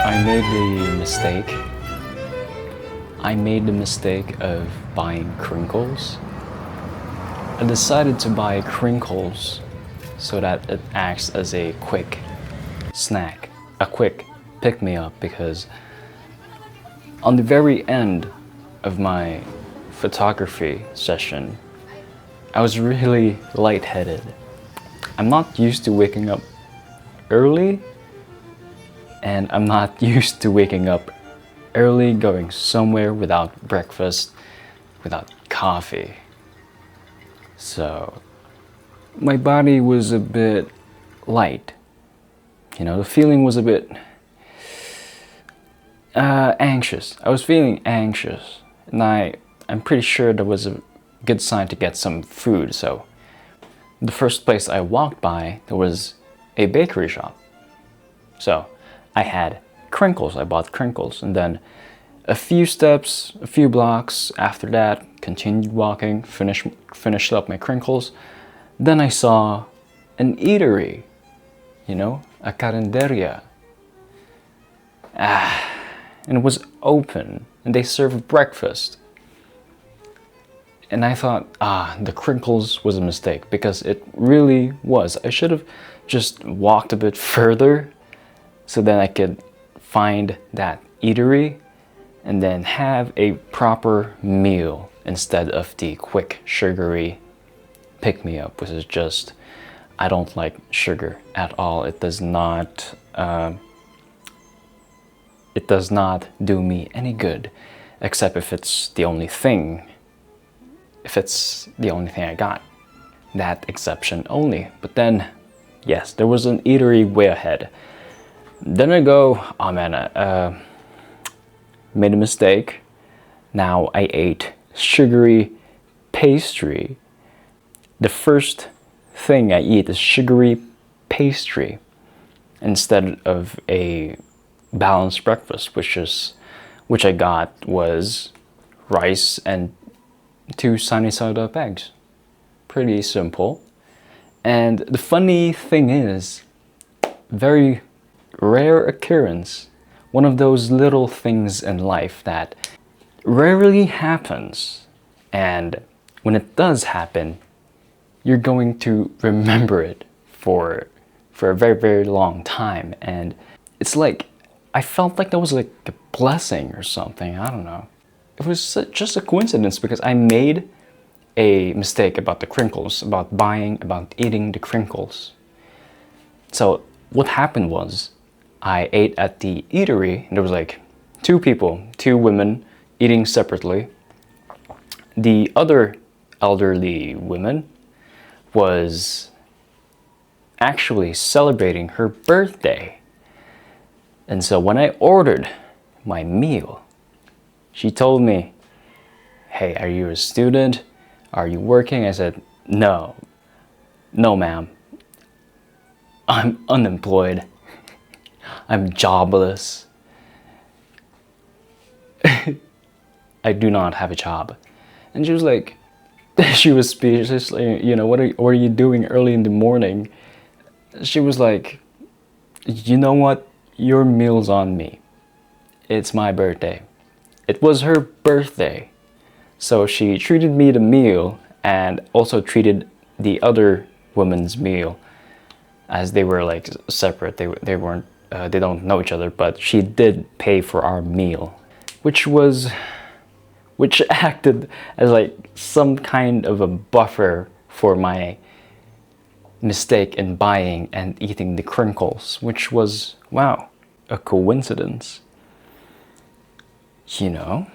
I made the mistake. I made the mistake of buying crinkles. I decided to buy crinkles so that it acts as a quick snack, a quick pick-me-up, because on the very end of my photography session, I was really lightheaded. I'm not used to waking up early, and I'm not used to waking up early, going somewhere without breakfast, without coffee. So my body was a bit light. You know, the feeling was a bit anxious. I was feeling anxious, and I'm pretty sure that was a good sign to get some food. So the first place I walked by, there was a bakery shop. So I had crinkles. I bought crinkles, and then a few steps, a few blocks after that, continued walking, finished up my crinkles. Then I saw an eatery, you know, a carinderia. And it was open, and they served breakfast. And I thought, the crinkles was a mistake, because it really was. I should have just walked a bit further so then I could find that eatery and then have a proper meal instead of the quick sugary pick-me-up, which is just, I don't like sugar at all. It does not do me any good, except if it's the only thing. If it's the only thing I got, that exception only. But then, yes, there was an eatery way ahead. Then I go, oh man, made a mistake. Now I ate sugary pastry. The first thing I eat is sugary pastry instead of a balanced breakfast, which I got was rice and 2 sunny side up eggs. Pretty simple. And the funny thing is, very rare occurrence, one of those little things in life that rarely happens, and when it does happen, you're going to remember it for a very, very long time. And it's like, I felt like that was like a blessing or something. I don't know. It was just a coincidence, because I made a mistake about the crinkles, about eating the crinkles. So what happened was, I ate at the eatery, and there was like 2 people, 2 women eating separately. The other elderly woman was actually celebrating her birthday. And so when I ordered my meal, she told me, "Hey, are you a student? Are you working?" I said, No, ma'am. I'm unemployed. I'm jobless. I do not have a job." And she was like, she was speechless, like, you know, what are you doing early in the morning? She was like, "You know what? Your meal's on me. It's my birthday." It was her birthday. So she treated me the meal and also treated the other woman's meal, as they were like separate. They weren't, they don't know each other, but she did pay for our meal, which acted as like some kind of a buffer for my mistake in buying and eating the crinkles, which was, wow, a coincidence. you know?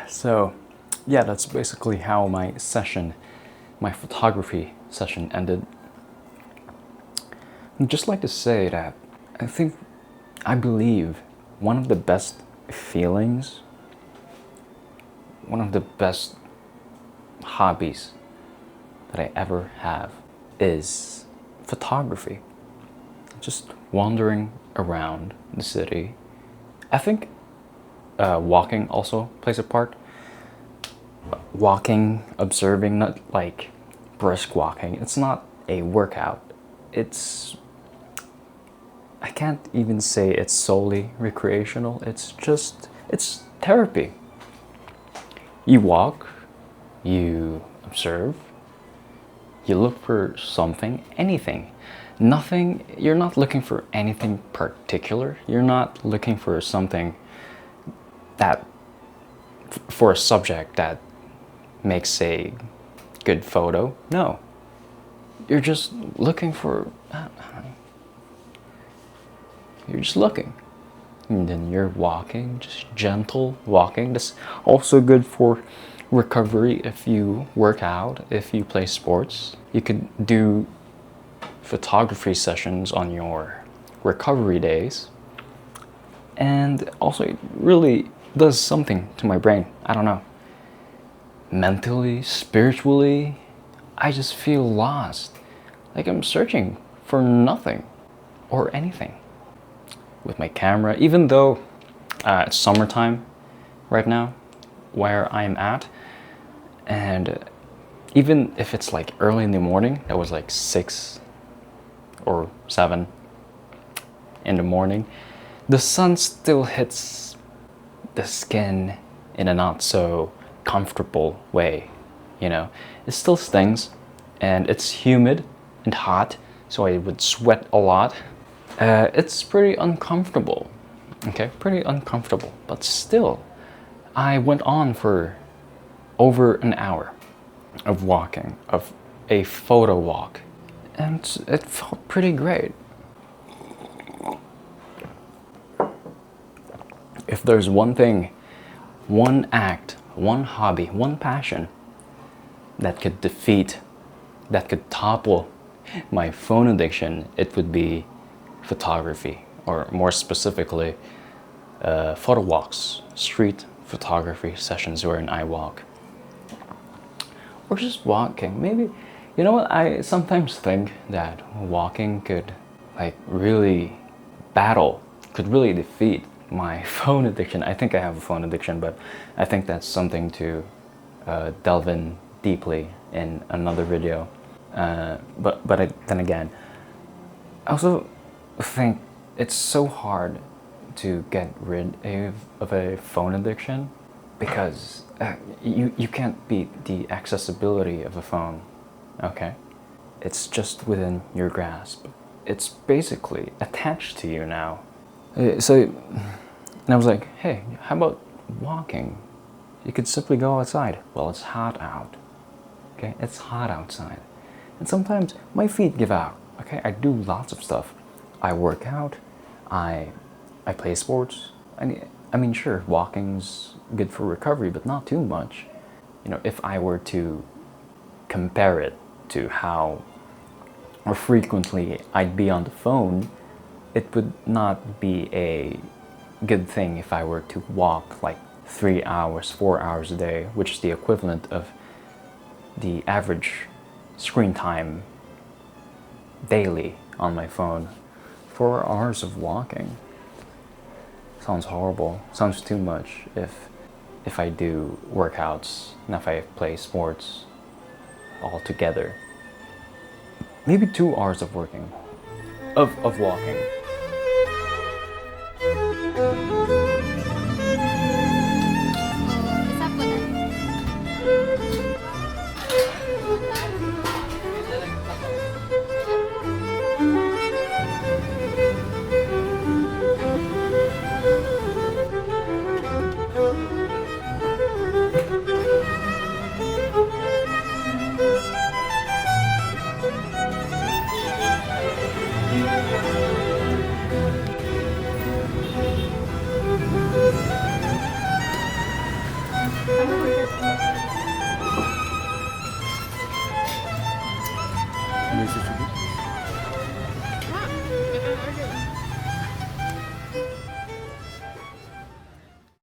So, yeah, that's basically how my photography session ended. I'd just like to say that I believe one of the best feelings, one of the best hobbies that I ever have is photography. Just wandering around the city. I think walking also plays a part. Walking, observing, not like brisk walking. It's not a workout. I can't even say it's solely recreational. It's therapy. You walk, you observe, you look for something, anything. Nothing, you're not looking for anything particular. You're not looking for something for a subject that makes a good photo. No. You're just looking for, you're just looking. And then you're walking, just gentle walking. That's also good for recovery if you work out, if you play sports. You could do photography sessions on your recovery days. And also it really does something to my brain. I don't know. Mentally, spiritually, I just feel lost. Like I'm searching for nothing or anything with my camera, even though it's summertime right now where I'm at, and even if it's like early in the morning, that was like 6 or 7 in the morning, the sun still hits the skin in a not so comfortable way, you know. It still stings, and it's humid and hot, so I would sweat a lot. It's pretty uncomfortable, okay, pretty uncomfortable, but still, I went on for over an hour of walking, of a photo walk, and it felt pretty great. If there's one thing, one act, one hobby, one passion that could topple my phone addiction, it would be photography, or more specifically, photo walks, street photography sessions wherein I walk. Or just walking. Maybe, you know what, I sometimes think that walking could really defeat my phone addiction. I think I have a phone addiction, but I think that's something to delve in deeply in another video. Then again, I also think it's so hard to get rid of a phone addiction because you can't beat the accessibility of a phone, okay? It's just within your grasp. It's basically attached to you now. And I was like, hey, how about walking? You could simply go outside. Well, it's hot out, okay? It's hot outside. And sometimes my feet give out, okay? I do lots of stuff. I work out, I play sports. I mean, sure, walking's good for recovery, but not too much. You know, if I were to compare it to how frequently I'd be on the phone, it would not be a good thing if I were to walk like 3 hours, 4 hours a day, which is the equivalent of the average screen time daily on my phone. 4 hours of walking sounds horrible. Sounds too much if I do workouts and if I play sports all together. Maybe 2 hours of walking. This is